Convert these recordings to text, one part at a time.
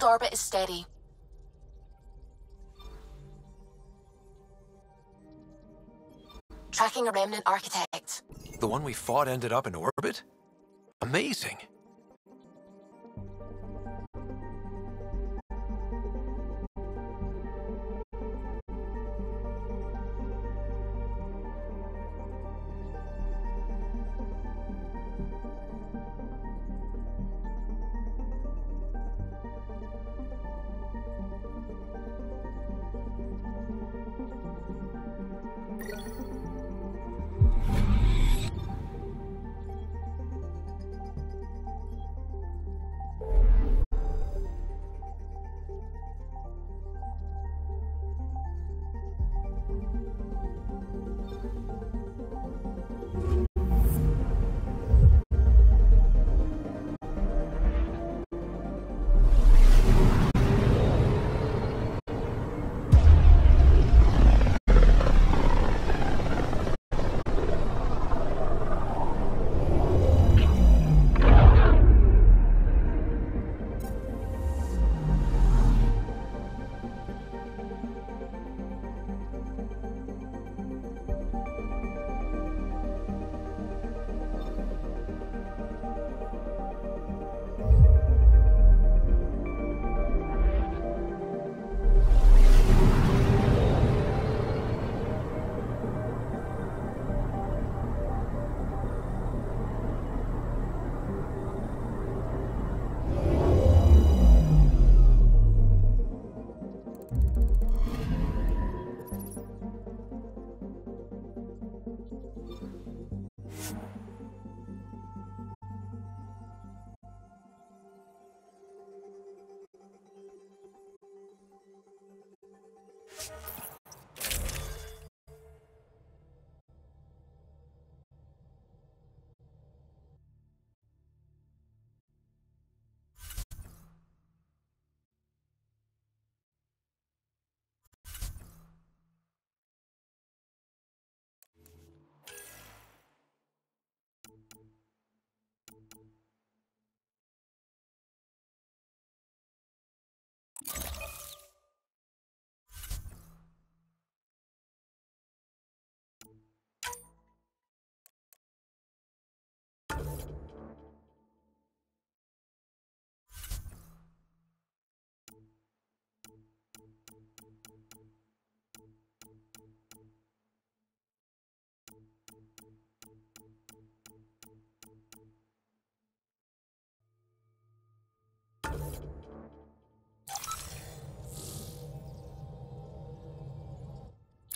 Field orbit is steady. Tracking a remnant architect. The one we fought ended up in orbit? Amazing.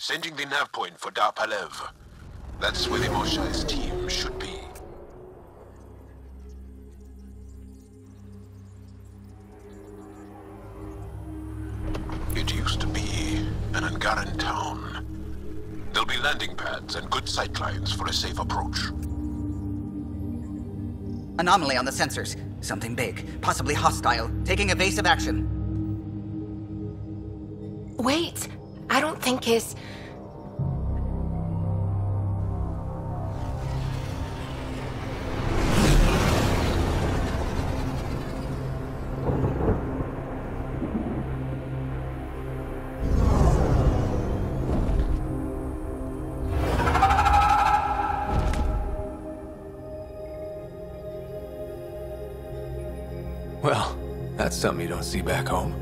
Sending the nav point for Dar Palev. That's where the Mosha's team should be. It used to be an Angaran town. There'll be landing pads and good sightlines for a safe approach. Anomaly on the sensors. Something big, possibly hostile, taking evasive action. Wait, I don't think it's... Well, that's something you don't see back home.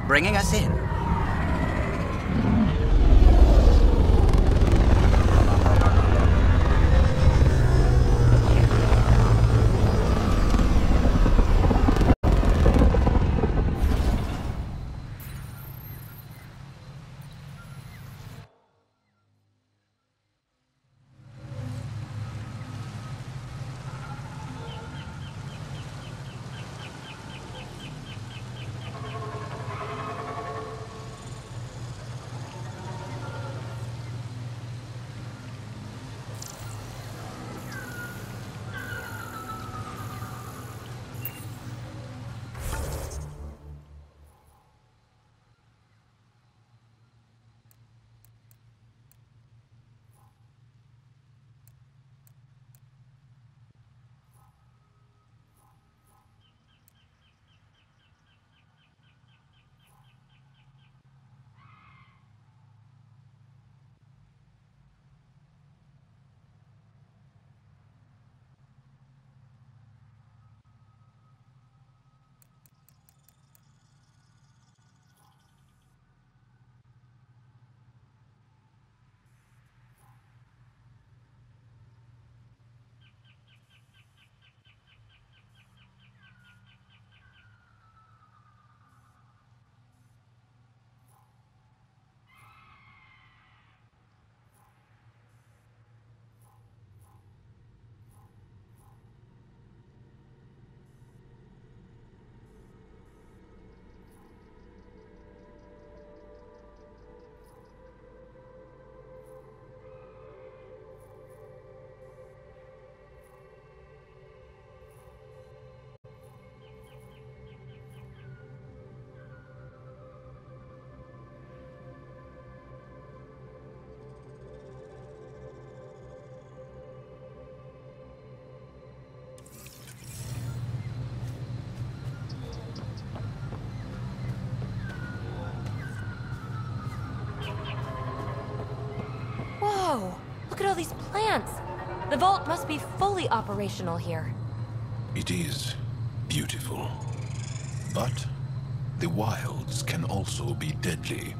Bringing us in. these plants? The vault must be fully operational here. It is beautiful. But the wilds can also be deadly.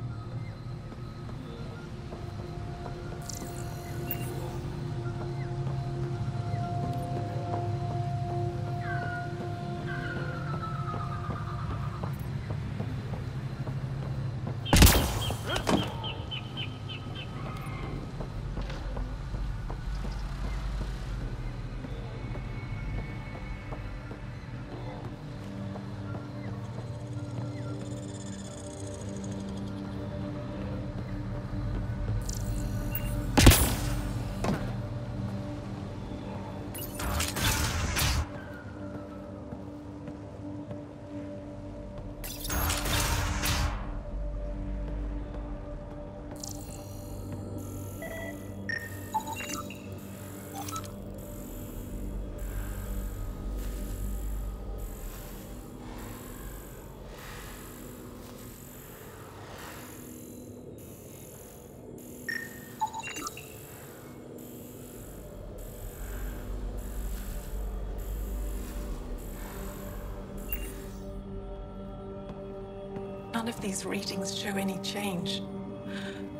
None of these readings show any change.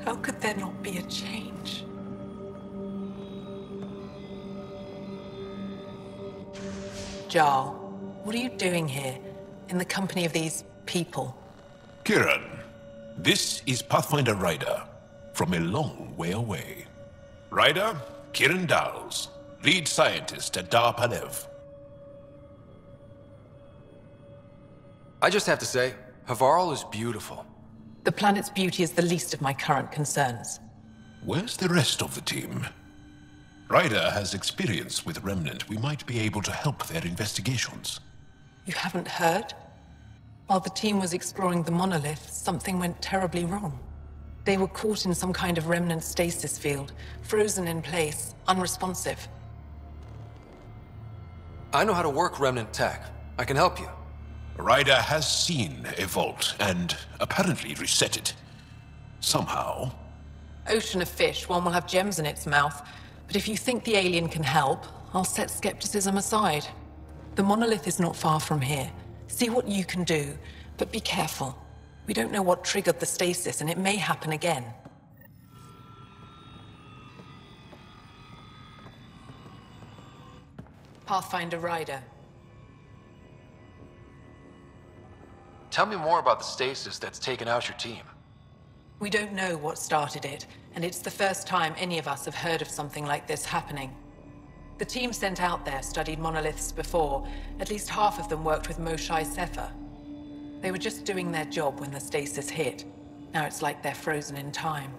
How could there not be a change? Jarl, what are you doing here, in the company of these people? Kiran, this is Pathfinder Ryder, from a long way away. Ryder, Kiran Dals, lead scientist at Dar Palev. I just have to say, Havarl is beautiful. The planet's beauty is the least of my current concerns. Where's the rest of the team? Ryder has experience with Remnant. We might be able to help their investigations. You haven't heard? While the team was exploring the monolith, something went terribly wrong. They were caught in some kind of remnant stasis field, frozen in place, unresponsive. I know how to work remnant tech. I can help you. Ryder has seen a vault and apparently reset it. Somehow. Ocean of fish, one will have gems in its mouth. But if you think the alien can help, I'll set skepticism aside. The monolith is not far from here. See what you can do, but be careful. We don't know what triggered the stasis, and it may happen again. Pathfinder Ryder. Tell me more about the stasis that's taken out your team. We don't know what started it, and it's the first time any of us have heard of something like this happening. The team sent out there studied monoliths before. At least half of them worked with Moshae Sefer. They were just doing their job when the stasis hit. Now it's like they're frozen in time.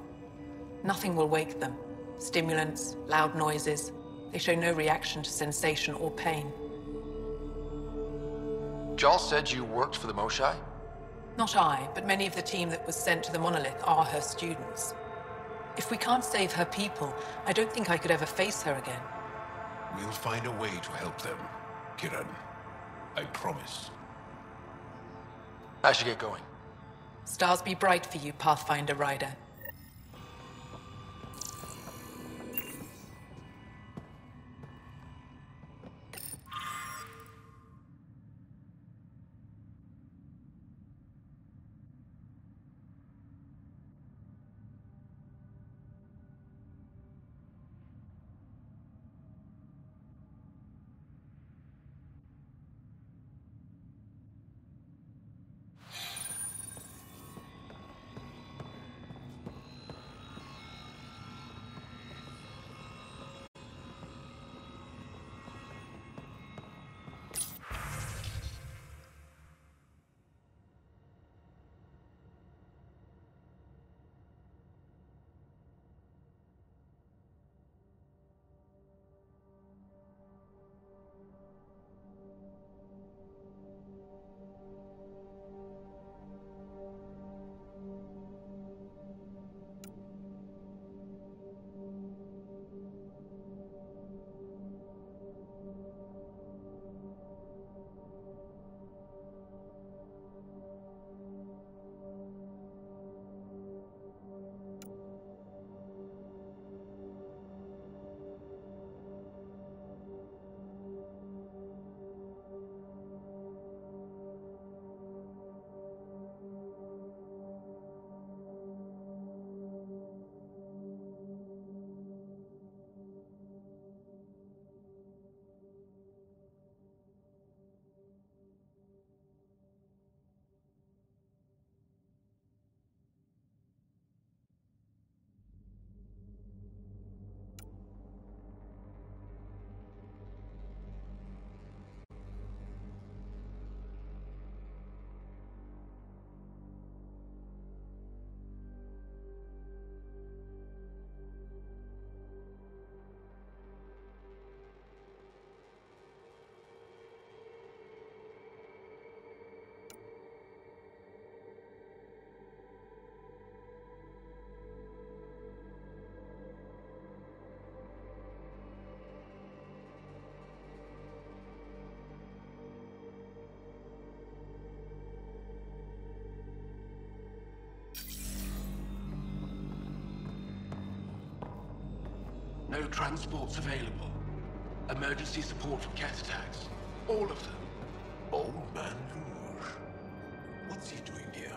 Nothing will wake them. Stimulants, loud noises. They show no reaction to sensation or pain. Jarl said you worked for the Moshae? Not I, but many of the team that was sent to the monolith are her students. If we can't save her people, I don't think I could ever face her again. We'll find a way to help them, Kiran. I promise. I should get going. Stars be bright for you, Pathfinder Ryder. transports available. Emergency support from cat attacks. All of them. Old Man Rouge. What's he doing here?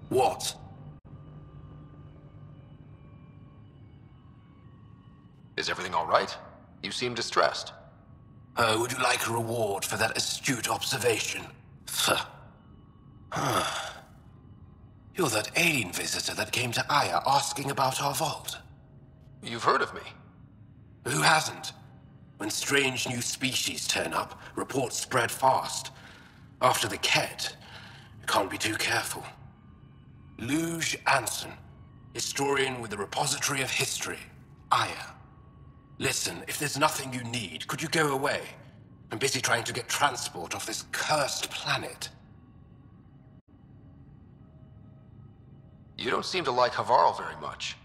What? Is everything all right? You seem distressed. Would you like a reward for that astute observation? You're that alien visitor that came to Aya asking about our vault. You've heard of me. Who hasn't? When strange new species turn up, reports spread fast. After the Ket, you can't be too careful. Luge Anson, historian with the Repository of History, Aya. Listen, if there's nothing you need, could you go away? I'm busy trying to get transport off this cursed planet. You don't seem to like Havarl very much.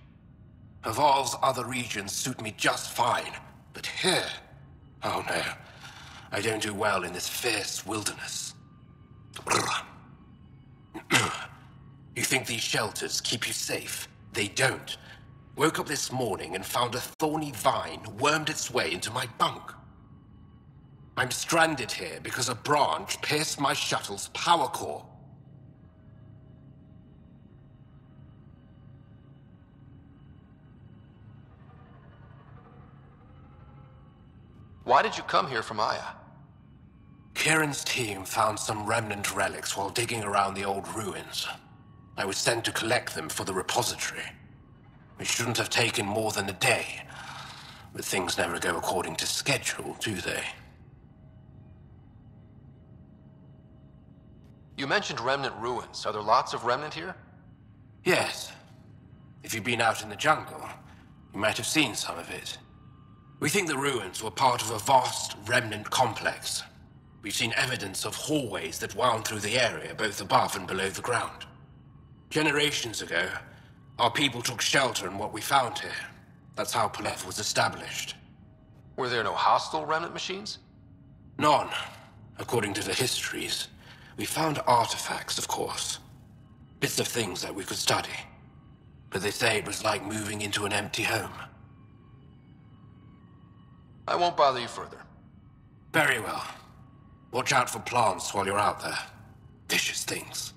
Havarl's other regions suit me just fine, but here... Oh no, I don't do well in this fierce wilderness. You think these shelters keep you safe? They don't. Woke up this morning and found a thorny vine wormed its way into my bunk. I'm stranded here because a branch pierced my shuttle's power core. Why did you come here from Aya? Kieran's team found some remnant relics while digging around the old ruins. I was sent to collect them for the repository. It shouldn't have taken more than a day, but things never go according to schedule, do they? You mentioned remnant ruins. Are there lots of remnant here? Yes. If you've been out in the jungle, you might have seen some of it. We think the ruins were part of a vast remnant complex. We've seen evidence of hallways that wound through the area, both above and below the ground. Generations ago, our people took shelter in what we found here. That's how Palev was established. Were there no hostile remnant machines? None, according to the histories. We found artifacts, of course. Bits of things that we could study. But they say it was like moving into an empty home. I won't bother you further. Very well. Watch out for plants while you're out there. Vicious things.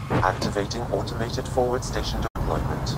Activating automated forward station deployment.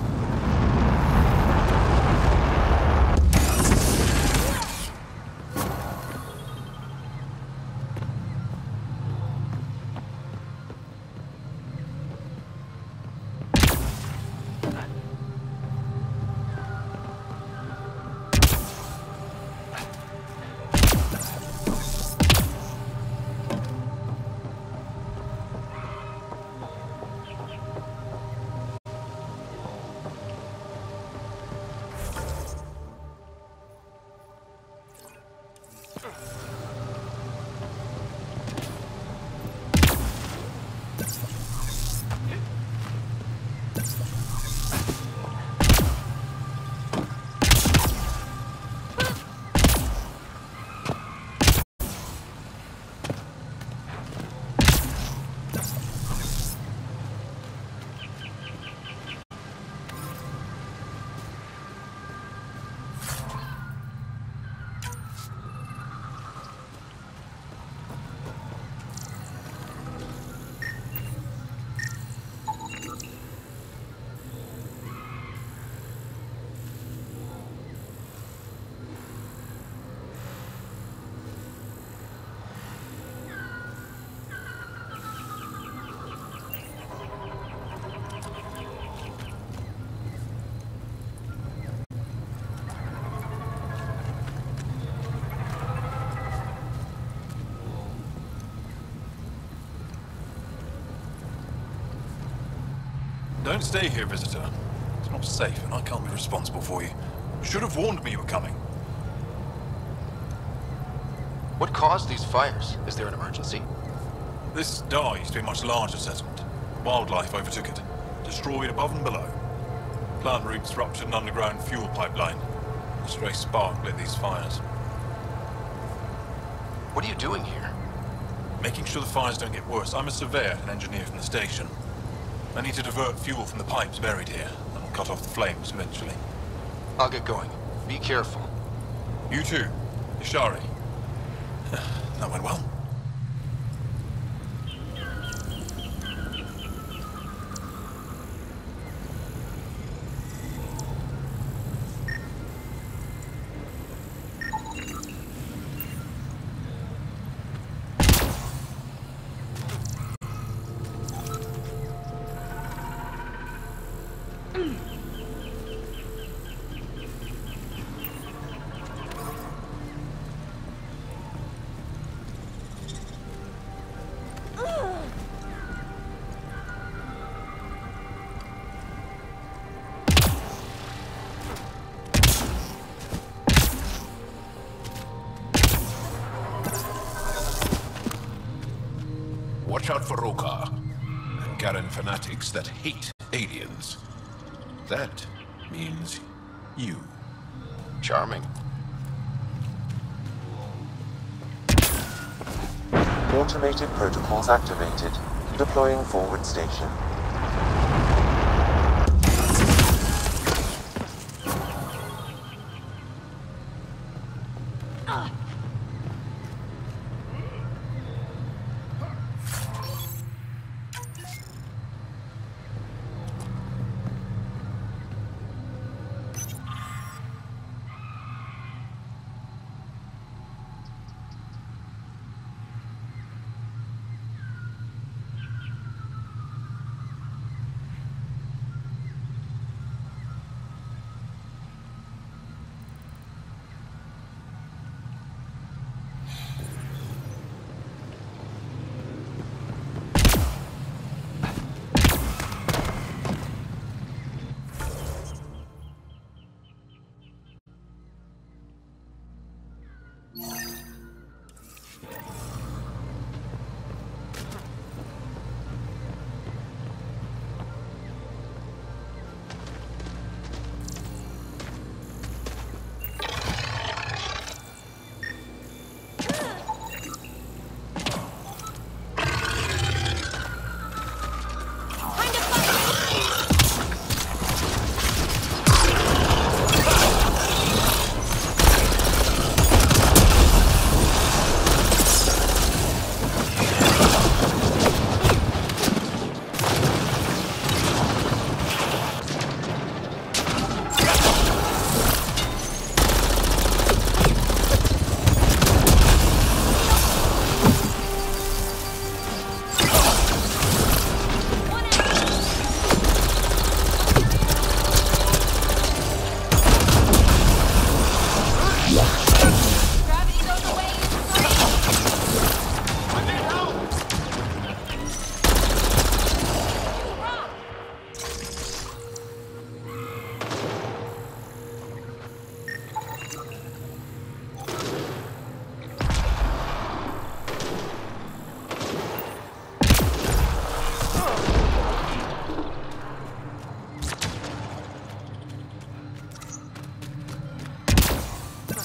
Don't stay here, visitor. It's not safe, and I can't be responsible for you. You should have warned me you were coming. What caused these fires? Is there an emergency? This star used to be a much larger settlement. Wildlife overtook it, destroyed above and below. Plant roots ruptured an underground fuel pipeline. A stray spark lit these fires. What are you doing here? Making sure the fires don't get worse. I'm a surveyor and engineer from the station. I need to divert fuel from the pipes buried here. That will cut off the flames eventually. I'll get going. Be careful. You too, Ishari. That went well. Watch out for Rokar, Angaran fanatics that hate aliens. That means you. Charming. Automated protocols activated. Deploying forward station.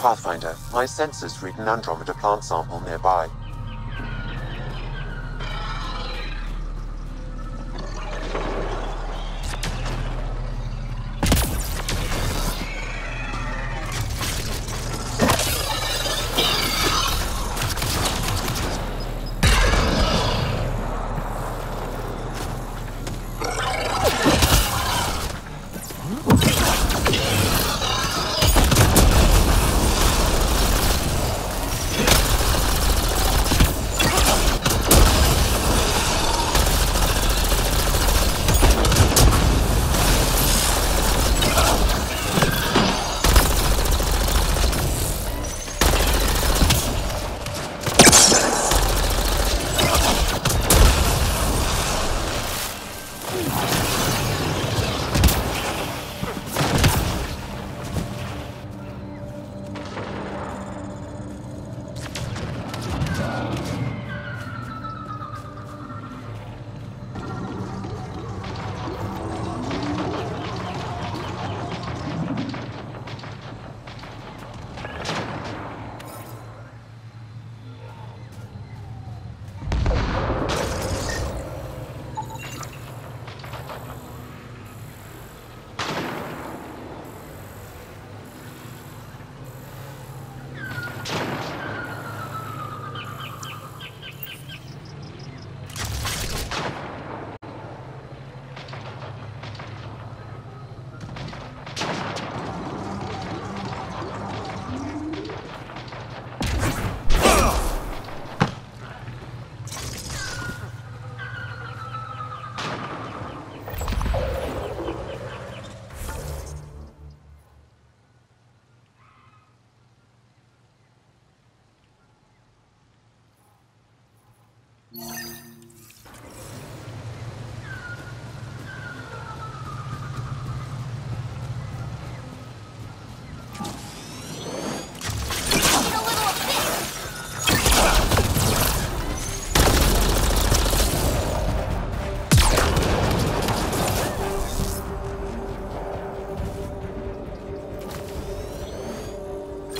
Pathfinder, my sensors read an Andromeda plant sample nearby.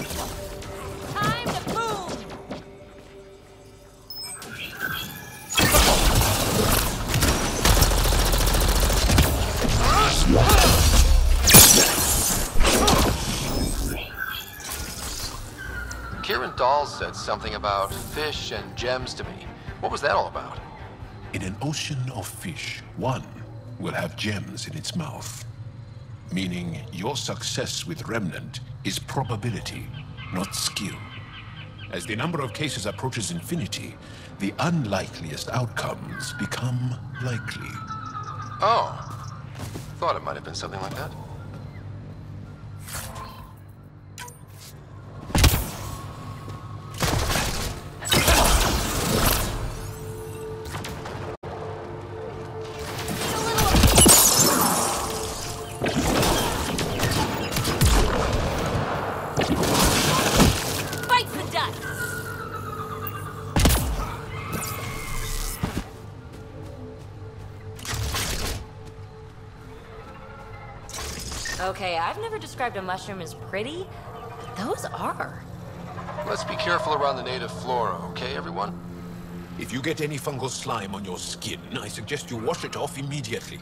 Time to boom! Kieran Dahl said something about fish and gems to me. What was that all about? In an ocean of fish, one will have gems in its mouth. Meaning your success with Remnant is probability, not skill. As the number of cases approaches infinity, the unlikeliest outcomes become likely. Oh. Thought it might have been something like that. Bites the dust! Okay, I've never described a mushroom as pretty, but those are. Let's be careful around the native flora, okay, everyone? If you get any fungal slime on your skin, I suggest you wash it off immediately.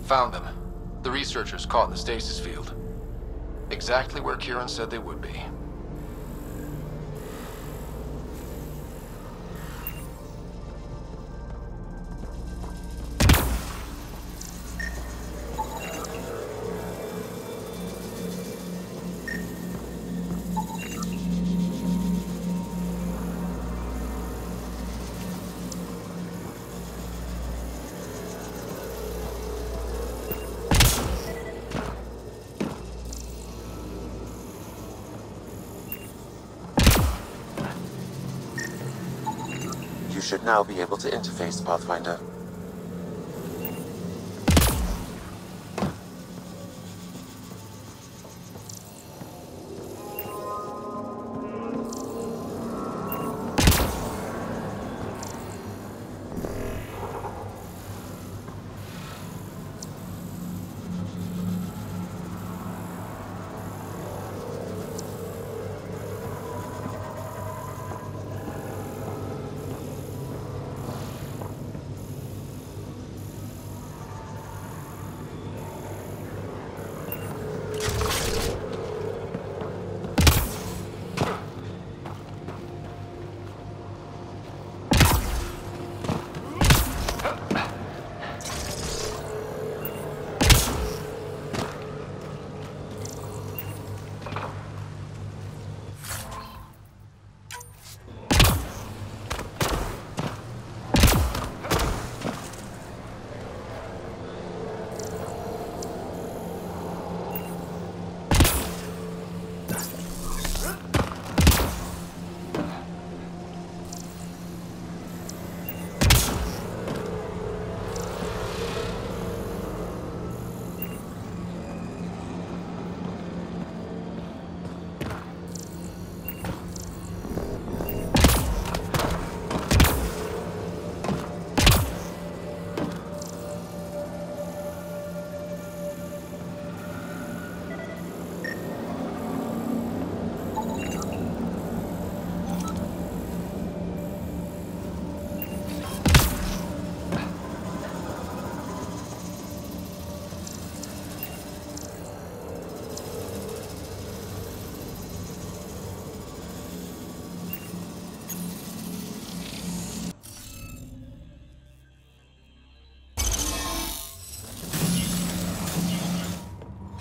Found them. The researchers caught in the stasis field. Exactly where Kieran said they would be. You should now be able to interface, Pathfinder.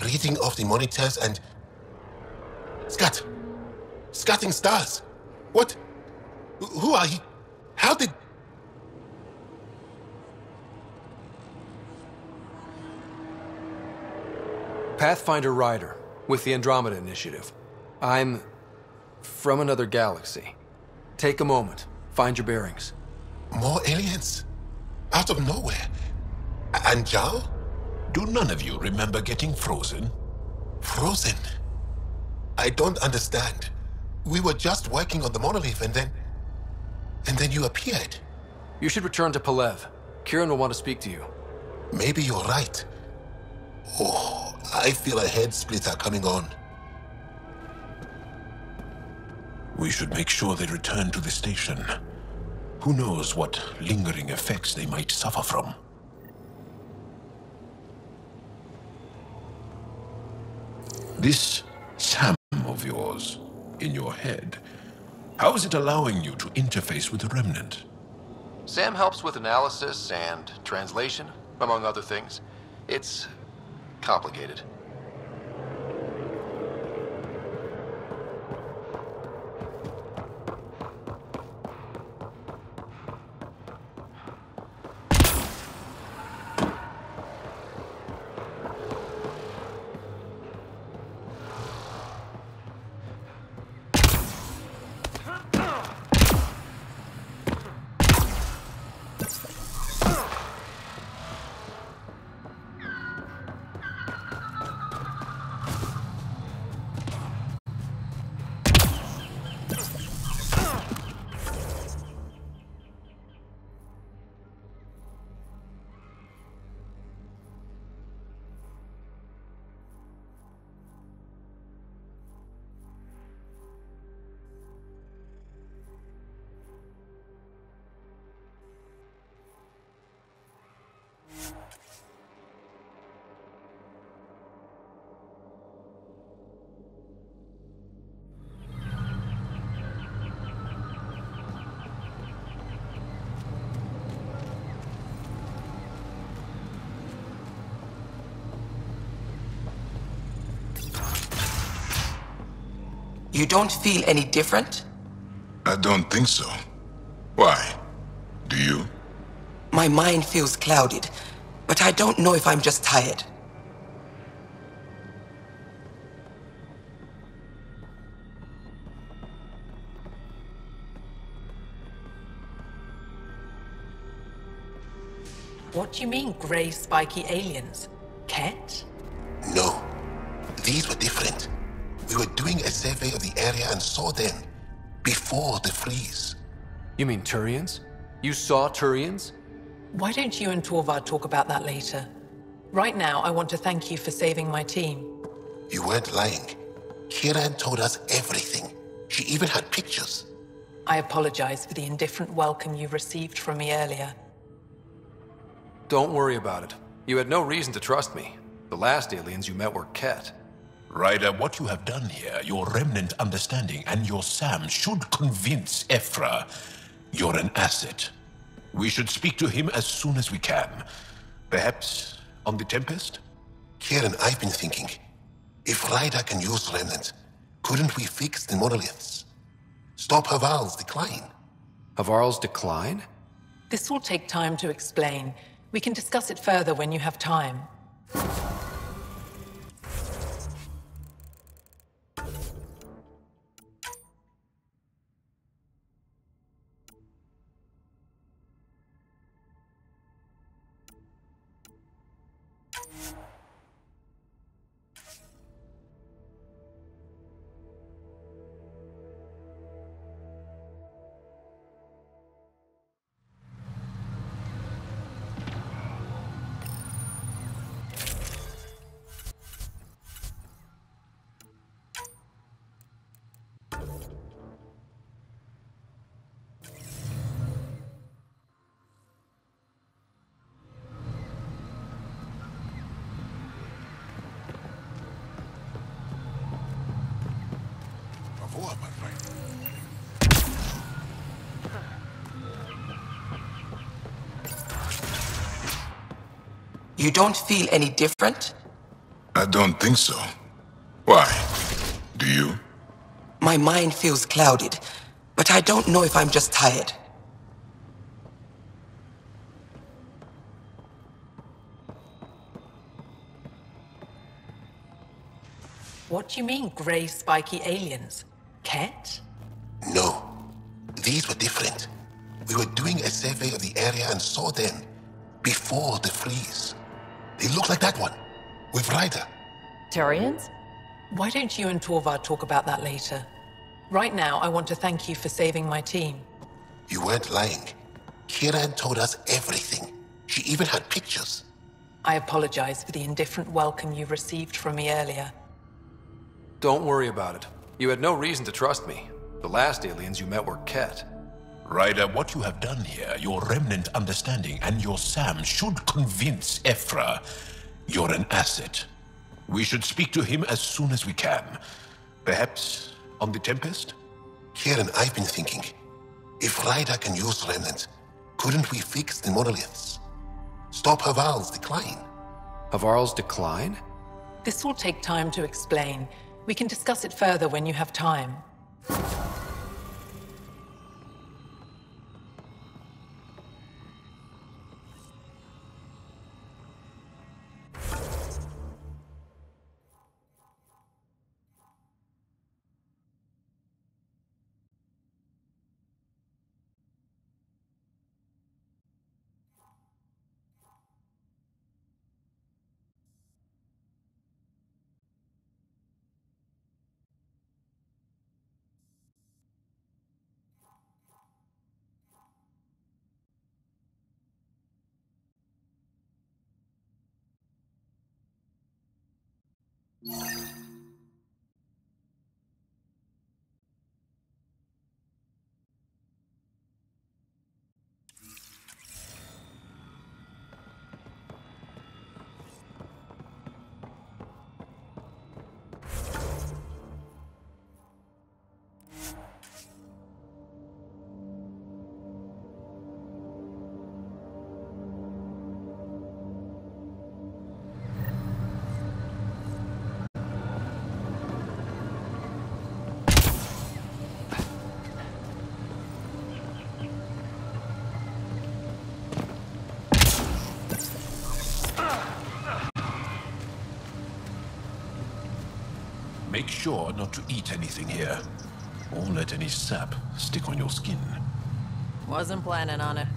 Reading off the monitors and... Scatting stars. What? Who are you? How did... Pathfinder Rider, with the Andromeda Initiative. I'm from another galaxy. Take a moment, find your bearings. More aliens? Out of nowhere? And Jal? Do none of you remember getting frozen? Frozen? I don't understand. We were just working on the monolith and then you appeared. You should return to Palev. Kieran will want to speak to you. Maybe you're right. Oh, I feel a head splitter coming on. We should make sure they return to the station. Who knows what lingering effects they might suffer from. This SAM of yours, in your head, how is it allowing you to interface with the Remnant? Sam helps with analysis and translation, among other things. It's complicated. You don't feel any different? I don't think so. Why? Do you? My mind feels clouded, but I don't know if I'm just tired. What do you mean, grey, spiky aliens? Ket? No. These were different. We were doing a survey of the area and saw them before the freeze. You mean Turians? You saw Turians? Why don't you and Torvald talk about that later? Right now, I want to thank you for saving my team. You weren't lying. Kieran told us everything. She even had pictures. I apologize for the indifferent welcome you received from me earlier. Don't worry about it. You had no reason to trust me. The last aliens you met were Ket. Ryder, what you have done here, your remnant understanding and your Sam should convince Ephra you're an asset. We should speak to him as soon as we can. Perhaps on the Tempest? Kieran, I've been thinking. If Ryder can use remnant, couldn't we fix the monoliths? Stop Havarl's decline? Havarl's decline? This will take time to explain. We can discuss it further when you have time. You don't feel any different? I don't think so. Why? Do you? My mind feels clouded, but I don't know if I'm just tired. What do you mean, grey, spiky aliens? Ket? No. These were different. We were doing a survey of the area and saw them before the freeze. They look like that one, with Ryder. Turians? Why don't you and Torvald talk about that later? Right now, I want to thank you for saving my team. You weren't lying. Kieran told us everything. She even had pictures. I apologize for the indifferent welcome you received from me earlier. Don't worry about it. You had no reason to trust me. The last aliens you met were Ket. Ryder, what you have done here, your remnant understanding and your Sam should convince Ephra you're an asset. We should speak to him as soon as we can. Perhaps on the Tempest? Kieran, I've been thinking. If Ryder can use remnant, couldn't we fix the monoliths? Stop Havarl's decline? Havarl's decline? This will take time to explain. We can discuss it further when you have time. make sure not to eat anything here, or let any sap stick on your skin. Wasn't planning on it.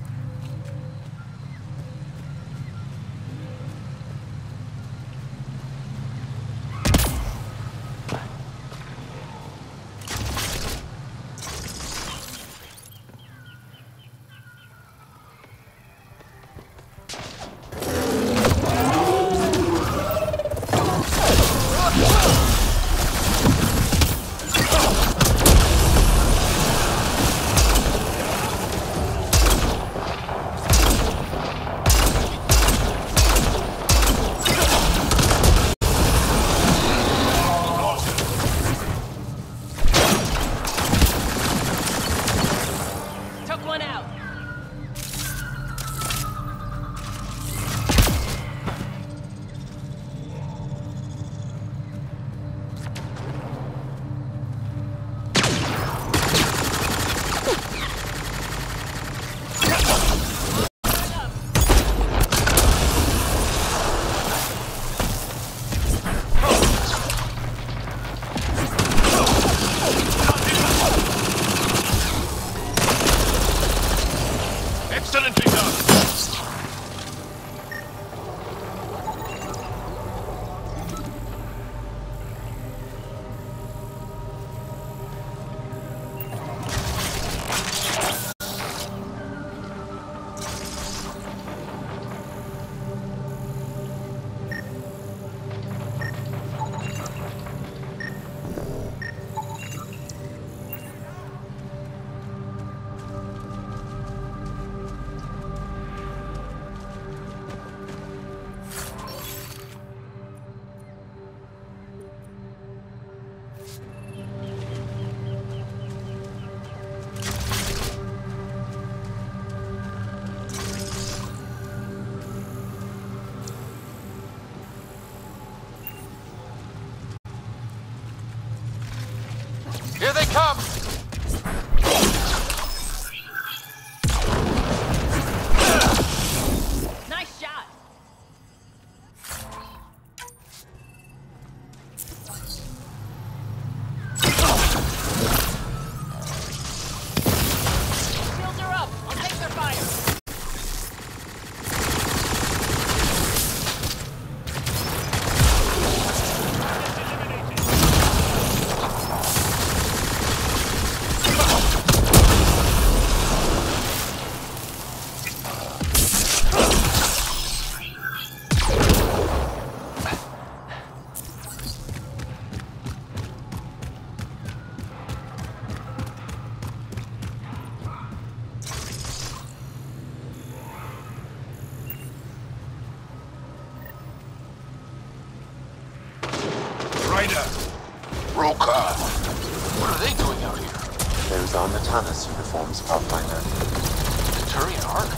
Here they come! Nice shot! Shields are up! I'll take their fire! What are they doing out here? Those are Natanus uniforms, Pathfinder. The Turian Arc?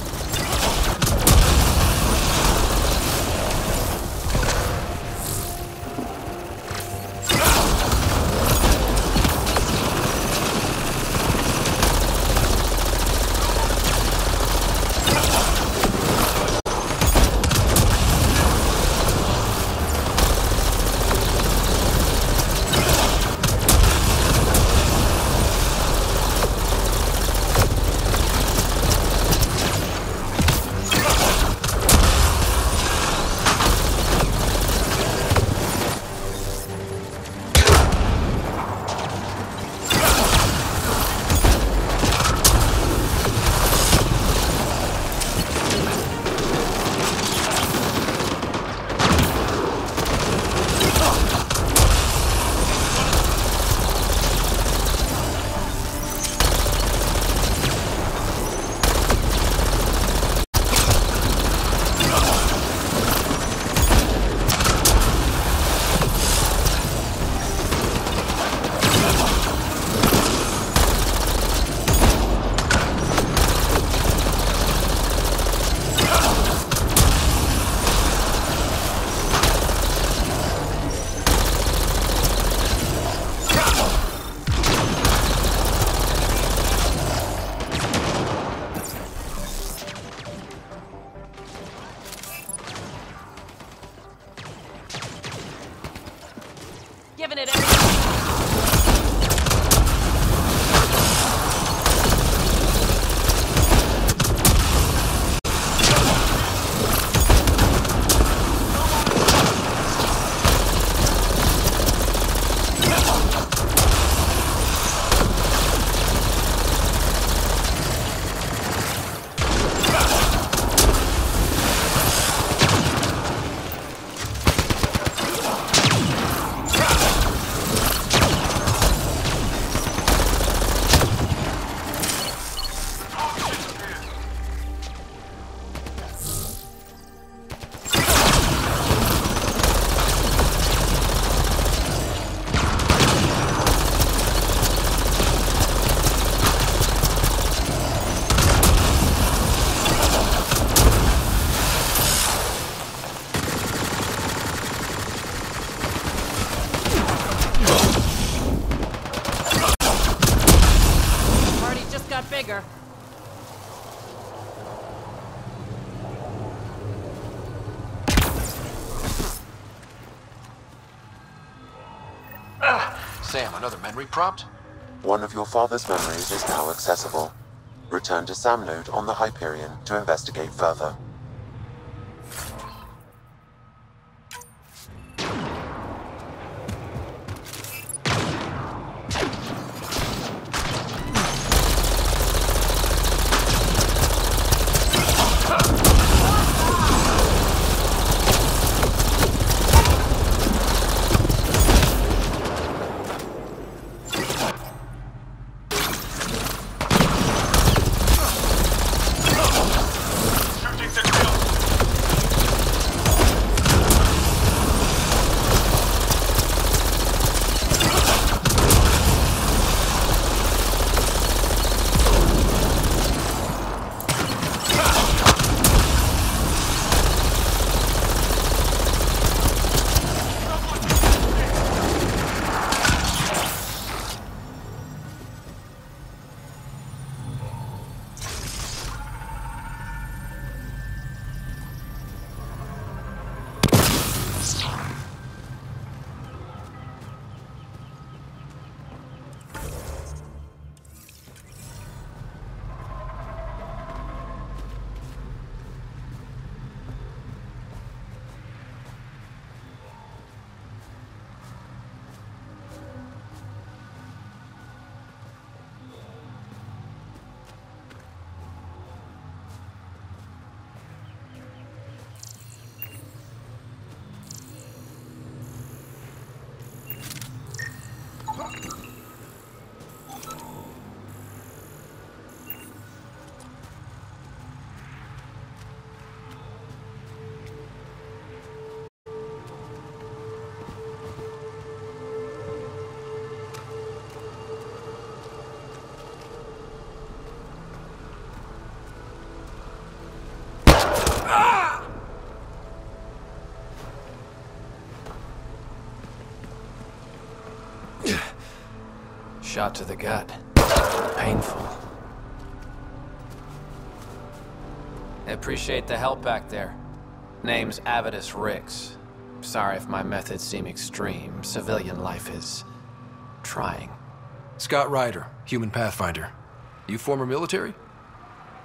giving it everything. Bigger. Sam, another memory prompt? One of your father's memories is now accessible. Return to Sam Node on the Hyperion to investigate further. Shot to the gut. Painful. I appreciate the help back there. Name's Avidus Rix. Sorry if my methods seem extreme. Civilian life is trying. Scott Ryder, human pathfinder. You former military?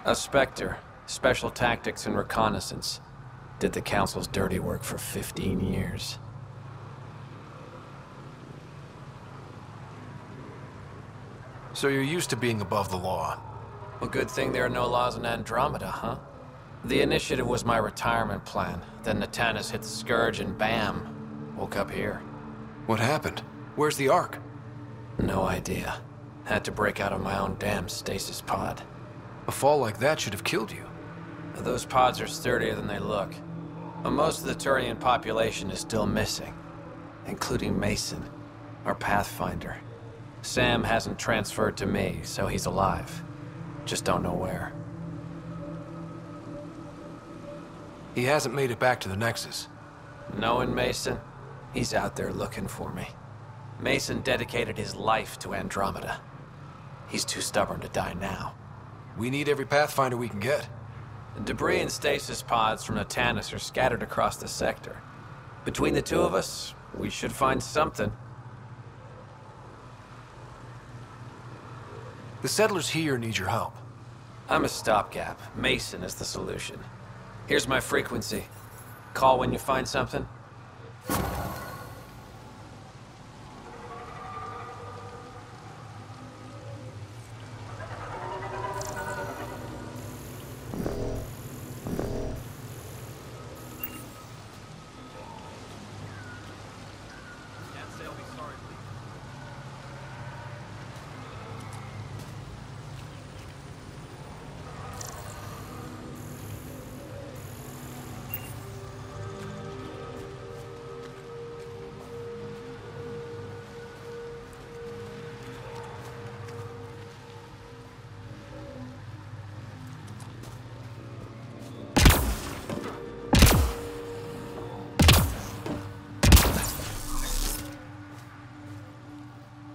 A Spectre. Special tactics and reconnaissance. Did the Council's dirty work for 15 years. So you're used to being above the law. Well, good thing there are no laws in Andromeda, huh? The initiative was my retirement plan. Then Natanus hit the Scourge and bam, woke up here. What happened? Where's the Ark? No idea. Had to break out of my own damn stasis pod. A fall like that should have killed you. Those pods are sturdier than they look. But most of the Turian population is still missing, including Mason, our pathfinder. Sam hasn't transferred to me, so he's alive. Just don't know where. He hasn't made it back to the Nexus. Knowing Mason, he's out there looking for me. Mason dedicated his life to Andromeda. He's too stubborn to die now. We need every pathfinder we can get. The debris and stasis pods from Natanus are scattered across the sector. Between the two of us, we should find something. The settlers here need your help. I'm a stopgap. Mason is the solution. Here's my frequency. Call when you find something.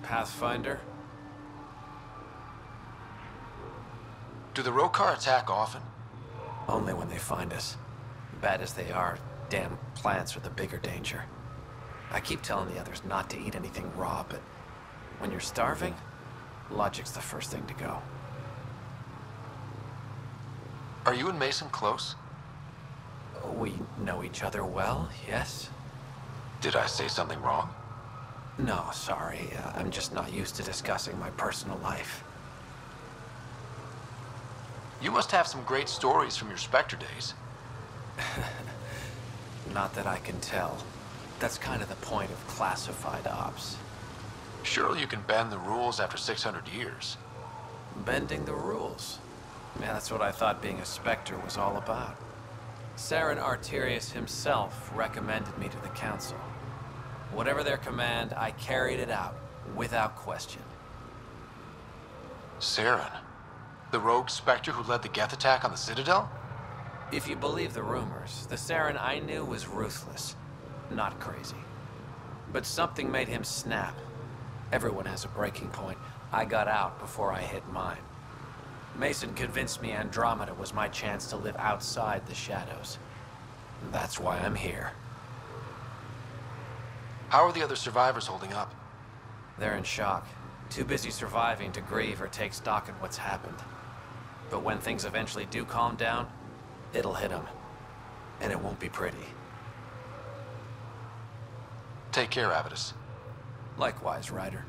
Pathfinder? Do the Rokar attack often? Only when they find us. Bad as they are, damn plants are the bigger danger. I keep telling the others not to eat anything raw, but when you're starving, logic's the first thing to go. Are you and Mason close? We know each other well, yes? Did I say something wrong? No, sorry. I'm just not used to discussing my personal life. You must have some great stories from your Spectre days. Not that I can tell. That's kind of the point of classified ops. Surely you can bend the rules after 600 years. Bending the rules? Yeah, that's what I thought being a Spectre was all about. Saren Arterius himself recommended me to the Council. Whatever their command, I carried it out, without question. Saren? The rogue Spectre who led the Geth attack on the Citadel? If you believe the rumors, the Saren I knew was ruthless, not crazy. But something made him snap. Everyone has a breaking point. I got out before I hit mine. Mason convinced me Andromeda was my chance to live outside the shadows. That's why I'm here. How are the other survivors holding up? They're in shock. Too busy surviving to grieve or take stock in what's happened. But when things eventually do calm down, it'll hit them. And it won't be pretty. Take care, Avidus. Likewise, Ryder.